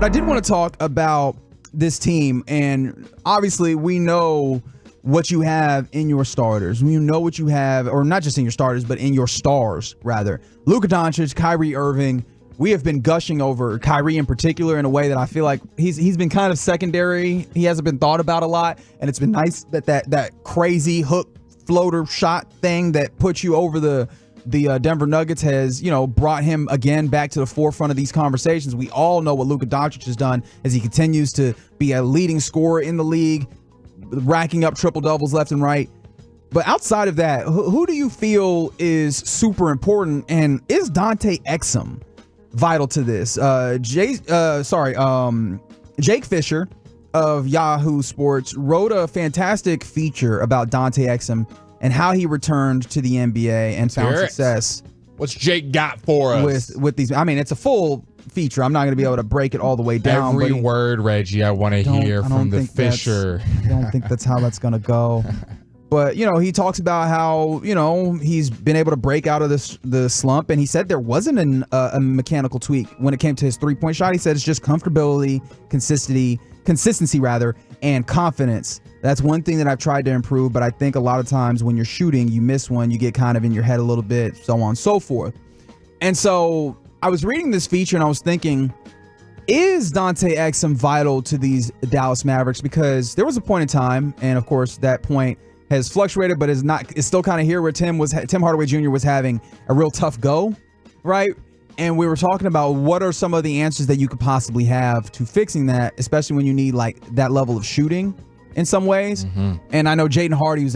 But I did want to talk about this team, and obviously we know what you have in your starters. We know what you have, or not just in your starters, but in your stars, rather. Luka Doncic, Kyrie Irving. We have been gushing over Kyrie in particular in a way that I feel like he's been kind of secondary. He hasn't been thought about a lot, and it's been nice that crazy hook floater shot thing that puts you over the Denver Nuggets has, brought him again back to the forefront of these conversations. We all know what Luka Doncic has done as he continues to be a leading scorer in the league, racking up triple doubles left and right. But outside of that, who do you feel is super important, and is Dante Exum vital to this? Jake Fischer of Yahoo Sports wrote a fantastic feature about Dante Exum and how he returned to the NBA and found success. What's Jake got for us? With these, I mean, it's a full feature. I'm not going to be able to break it all the way down. Every word, Reggie, I want to hear from the Fisher. I don't think that's how that's going to go. But, he talks about how, he's been able to break out of the slump. And he said there wasn't a mechanical tweak when it came to his three-point shot. He said it's just comfortability, consistency, and confidence. That's one thing that I've tried to improve. But I think a lot of times when you're shooting, you miss one, you get kind of in your head a little bit, so on and so forth. And so I was reading this feature and I was thinking, is Dante Exum vital to these Dallas Mavericks? Because there was a point in time, and of course that point has fluctuated, but is still kind of here, where Tim Hardaway Jr. was having a real tough go, right? And we were talking about what are some of the answers that you could possibly have to fixing that, especially when you need like that level of shooting in some ways. Mm-hmm. And I know Jaden Hardy is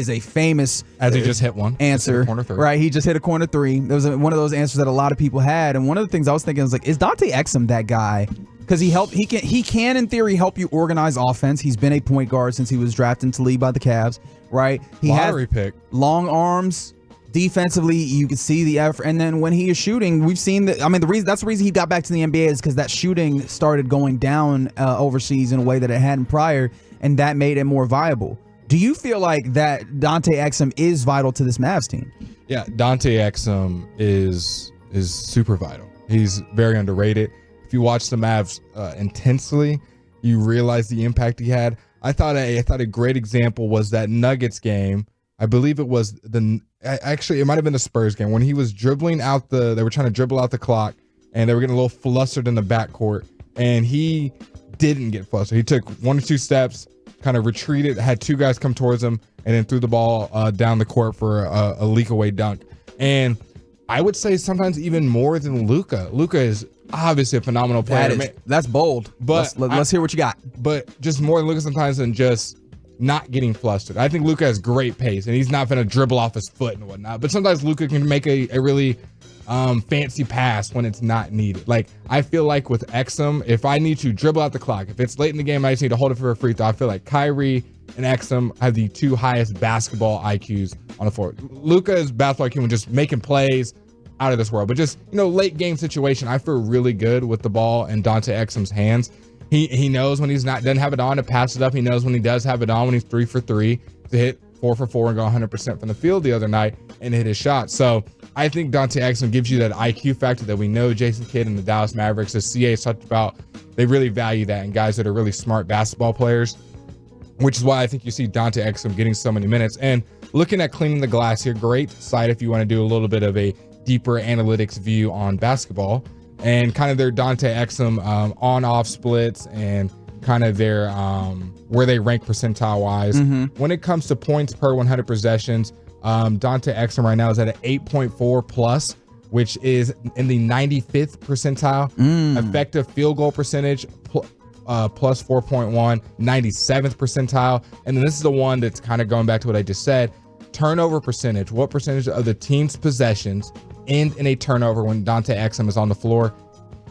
a famous as he just hit one answer, right? He just hit a corner three. There was one of those answers that a lot of people had, and one of the things I was thinking was like, is Dante Exum that guy? Because he can in theory help you organize offense. He's been a point guard since he was drafted into the league by the Cavs, right? He Lottery pick, long arms. Defensively, you can see the effort, and then when he is shooting, we've seen that. I mean, that's the reason he got back to the NBA is because that shooting started going down overseas in a way that it hadn't prior, and that made it more viable. Do you feel like that Dante Exum is vital to this Mavs team? Yeah, Dante Exum is super vital. He's very underrated. If you watch the Mavs intensely, you realize the impact he had. I thought a great example was that Nuggets game. I believe it was it might have been the Spurs game when he was dribbling out they were trying to dribble out the clock and they were getting a little flustered in the backcourt, and he didn't get flustered. He took one or two steps, kind of retreated, had two guys come towards him, and then threw the ball down the court for a leak away dunk. And I would say sometimes even more than Luka. Luka is obviously a phenomenal player. That's bold. But let's hear what you got. But just more than Luka sometimes than just not getting flustered. I think Luka has great pace, and he's not going to dribble off his foot and whatnot. But sometimes Luka can make a really fancy pass when it's not needed. Like, I feel like with Exum, if I need to dribble out the clock, if it's late in the game, I just need to hold it for a free throw. I feel like Kyrie and Exum have the two highest basketball IQs on the floor. Luka's basketball IQ when just making plays out of this world. But just, late game situation, I feel really good with the ball in Dante Exum's hands. He knows when doesn't have it on to pass it up. He knows when he does have it on, when he's 3 for 3 to hit 4 for 4 and go 100% from the field the other night and hit his shot. So I think Dante Exum gives you that IQ factor that we know Jason Kidd and the Dallas Mavericks, as CA has talked about, they really value that in guys that are really smart basketball players, which is why I think you see Dante Exum getting so many minutes. And looking at cleaning the glass here, great site if you want to do a little bit of a deeper analytics view on basketball and kind of their Dante Exum on-off splits and kind of their where they rank percentile-wise. Mm-hmm. When it comes to points per 100 possessions, Dante Exum right now is at an 8.4 plus, which is in the 95th percentile. Effective field goal percentage plus 4.1, 97th percentile. And then this is the one that's kind of going back to what I just said. Turnover percentage. What percentage of the team's possessions end in a turnover when Dante Exum is on the floor?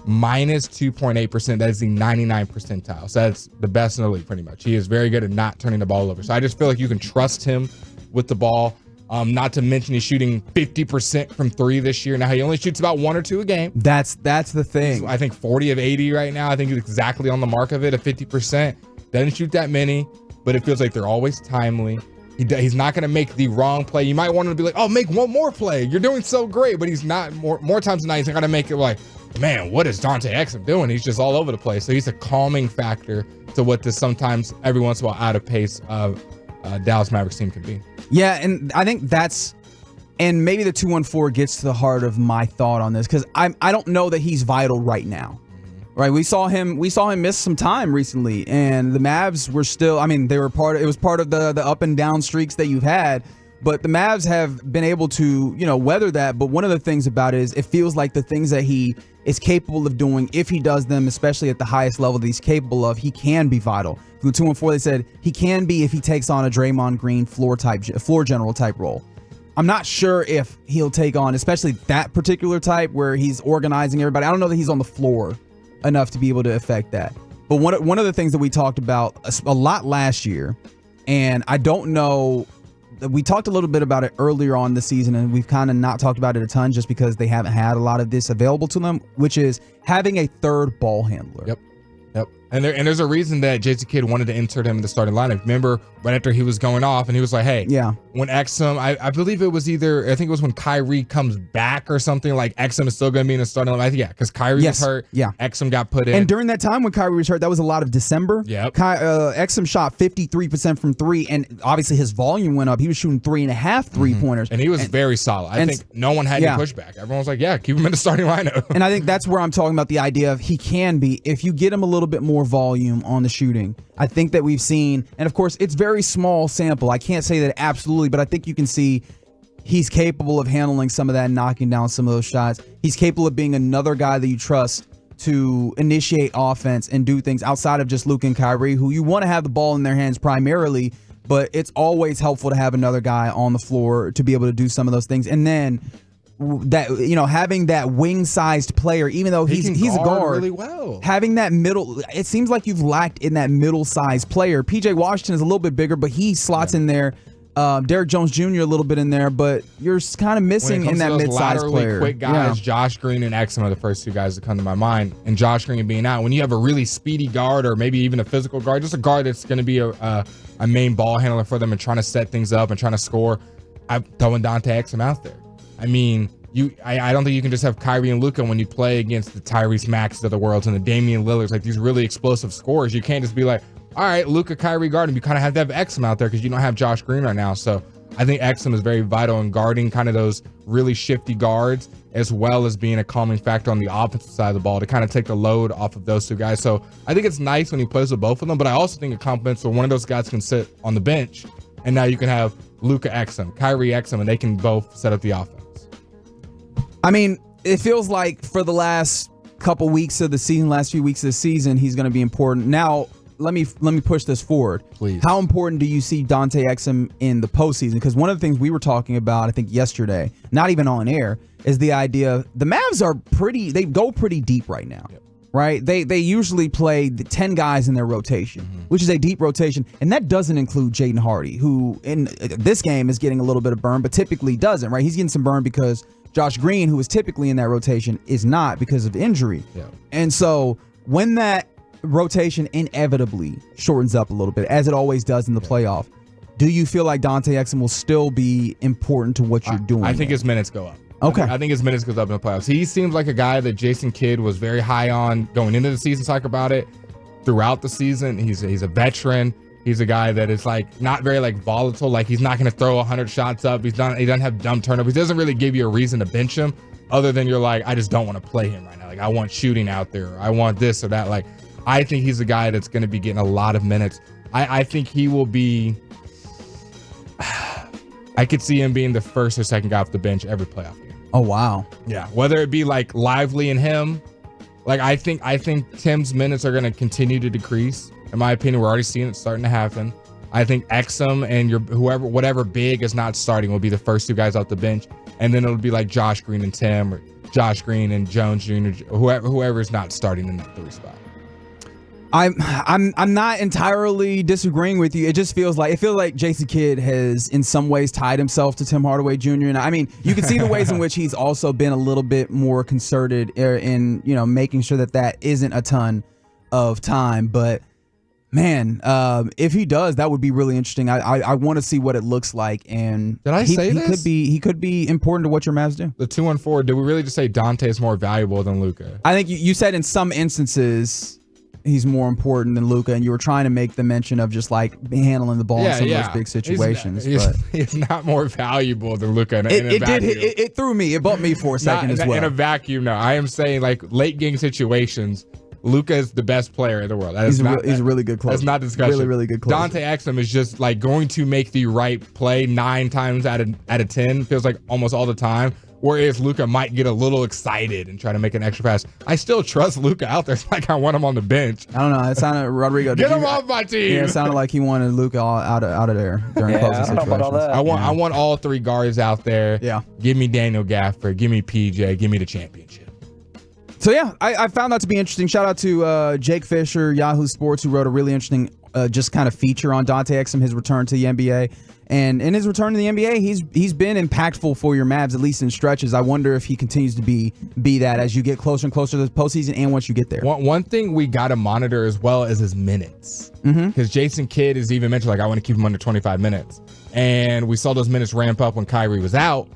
Minus 2.8%. That is the 99th percentile. So that's the best in the league pretty much. He is very good at not turning the ball over. So I just feel like you can trust him with the ball. Not to mention he's shooting 50% from 3 this year. Now he only shoots about 1 or 2 a game. That's the thing. He's, I think 40 of 80 right now. I think he's exactly on the mark of it, at 50%. Doesn't shoot that many, but it feels like they're always timely. He's not going to make the wrong play. You might want him to be like, oh, make one more play. You're doing so great, but he's not. More times than not, he's not going to make it like, man, what is Dante Exum doing? He's just all over the place. So he's a calming factor to what this sometimes every once in a while out of pace of Dallas Mavericks team can be. Yeah, and I think that's, and maybe the 214 gets to the heart of my thought on this, because I don't know that he's vital right now. Right, we saw him miss some time recently, and the Mavs were still, I mean, it was part of the up and down streaks that you've had, but the Mavs have been able to, weather that. But one of the things about it is it feels like the things that he is capable of doing, if he does them, especially at the highest level that he's capable of, he can be vital. From the 214, they said he can be if he takes on a Draymond Green floor general type role. I'm not sure if he'll take on, especially that particular type where he's organizing everybody. I don't know that he's on the floor enough to be able to affect that. But one of the things that we talked about a lot last year, and I don't know, we talked a little bit about it earlier on this season, and we've kind of not talked about it a ton just because they haven't had a lot of this available to them, which is having a third ball handler. Yep. And there's a reason that Jason Kidd wanted to insert him in the starting lineup. Remember, right after he was going off, and he was like, hey, when Exum, I believe it was I think it was when Kyrie comes back or something, like Exum is still going to be in the starting lineup. Because Kyrie was hurt. Yeah. Exum got put in. And during that time when Kyrie was hurt, that was a lot of December. Yep. Exum shot 53% from three, and obviously his volume went up. He was shooting 3.5 3-pointers. And he was very solid. I think no one had any pushback. Everyone was like, yeah, keep him in the starting lineup. And I think that's where I'm talking about the idea of he can be, if you get him a little bit more volume on the shooting. I think that we've seen, and of course it's very small sample, I can't say that absolutely, but I think you can see he's capable of handling some of that and knocking down some of those shots. He's capable of being another guy that you trust to initiate offense and do things outside of just Luka and Kyrie, who you want to have the ball in their hands primarily, but it's always helpful to have another guy on the floor to be able to do some of those things. And then that, having that wing-sized player, even though he's a guard, really well. Having that middle, it seems like you've lacked in that middle-sized player. PJ Washington is a little bit bigger, but he slots in there. Derek Jones Jr. a little bit in there, but you're kind of missing in that mid-sized player. Quick guys, Josh Green and Exum are the first two guys that come to my mind. And Josh Green being out, when you have a really speedy guard or maybe even a physical guard, just a guard that's going to be a main ball handler for them and trying to set things up and trying to score, I'm throwing Dante Exum out there. I mean, I don't think you can just have Kyrie and Luka when you play against the Tyrese Maxes of the world and the Damian Lillards, like these really explosive scorers. You can't just be like, all right, Luka, Kyrie guarding. You kind of have to have Exum out there because you don't have Josh Green right now. So I think Exum is very vital in guarding kind of those really shifty guards, as well as being a calming factor on the offensive side of the ball to kind of take the load off of those two guys. So I think it's nice when he plays with both of them, but I also think it complements where one of those guys can sit on the bench, and now you can have Luka Exum, Kyrie Exum, and they can both set up the offense. I mean, it feels like for the last couple weeks of the season, last few weeks of the season, he's going to be important. Now, let me push this forward. Please. How important do you see Dante Exum in the postseason? Because one of the things we were talking about, I think yesterday, not even on air, is the idea the Mavs are they go pretty deep right now. Yep. Right? They usually play the 10 guys in their rotation, which is a deep rotation, and that doesn't include Jaden Hardy, who in this game is getting a little bit of burn, but typically doesn't, right? He's getting some burn because Josh Green, who is typically in that rotation, is not because of injury. Yeah. And so when that rotation inevitably shortens up a little bit, as it always does in the playoff, do you feel like Dante Exum will still be important to what you're doing? I think his minutes go up. Okay. I think his minutes goes up in the playoffs. He seems like a guy that Jason Kidd was very high on going into the season. Talk about it throughout the season. He's a veteran. He's a guy that is like not very like volatile. Like he's not going to throw 100 shots up. He doesn't have dumb turnovers. He doesn't really give you a reason to bench him other than you're like, I just don't want to play him right now. Like I want shooting out there. Or I want this or that. Like I think he's a guy that's going to be getting a lot of minutes. I think he will be. I could see him being the first or second guy off the bench every playoff game. Oh wow. Yeah. Whether it be like Lively and him, like I think Tim's minutes are going to continue to decrease. In my opinion, we're already seeing it starting to happen. I think Exum and whatever big is not starting will be the first two guys off the bench, and then it'll be like Josh Green and Tim, or Josh Green and Jones Jr. Whoever is not starting in that 3 spot. I'm not entirely disagreeing with you. It just feels like Jason Kidd has in some ways tied himself to Tim Hardaway Jr. And I mean, you can see the ways in which he's also been a little bit more concerted in making sure that isn't a ton of time. But Man, if he does, that would be really interesting. I want to see what it looks like. And did I say this? He could be important to what your Mavs do. The 2-4. Did we really just say Dante is more valuable than Luka? I think you said in some instances he's more important than Luka, and you were trying to make the mention of just like handling the ball in some of those big situations. He's not more valuable than Luka. It threw me. It bumped me for a second as well. In a vacuum, no. I am saying like late game situations. Luka is the best player in the world. He's a really good closer. That's not discussion. Really, really good closer. Dante Exum is just like going to make the right play 9 times out of 10. Feels like almost all the time. Whereas Luka might get a little excited and try to make an extra pass. I still trust Luka out there. It's like I want him on the bench. I don't know. It sounded Rodrigo. Get him off my team. Yeah, it sounded like he wanted Luka out of there during closing situations. I want all 3 guards out there. Yeah. Give me Daniel Gafford. Give me PJ. Give me the championship. So yeah, I found that to be interesting. Shout out to Jake Fischer, Yahoo Sports, who wrote a really interesting just kind of feature on Dante Exum, his return to the NBA. And in his return to the NBA, he's been impactful for your Mavs, at least in stretches. I wonder if he continues to be that as you get closer and closer to the postseason and once you get there. One thing we got to monitor as well is his minutes. Because Jason Kidd has even mentioned, like, I want to keep him under 25 minutes. And we saw those minutes ramp up when Kyrie was out.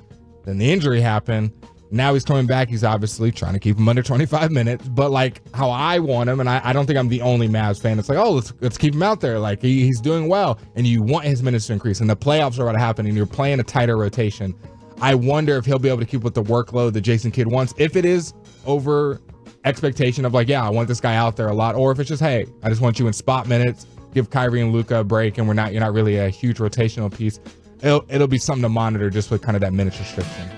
Then the injury happened. Now he's coming back. He's obviously trying to keep him under 25 minutes. But like how I want him, and I don't think I'm the only Mavs fan. It's like, oh, let's keep him out there. Like he's doing well, and you want his minutes to increase. And the playoffs are about to happen, and you're playing a tighter rotation. I wonder if he'll be able to keep with the workload that Jason Kidd wants. If it is over expectation of like, yeah, I want this guy out there a lot, or if it's just, hey, I just want you in spot minutes. Give Kyrie and Luka a break, and you're not really a huge rotational piece. It'll be something to monitor just with kind of that minutes restriction.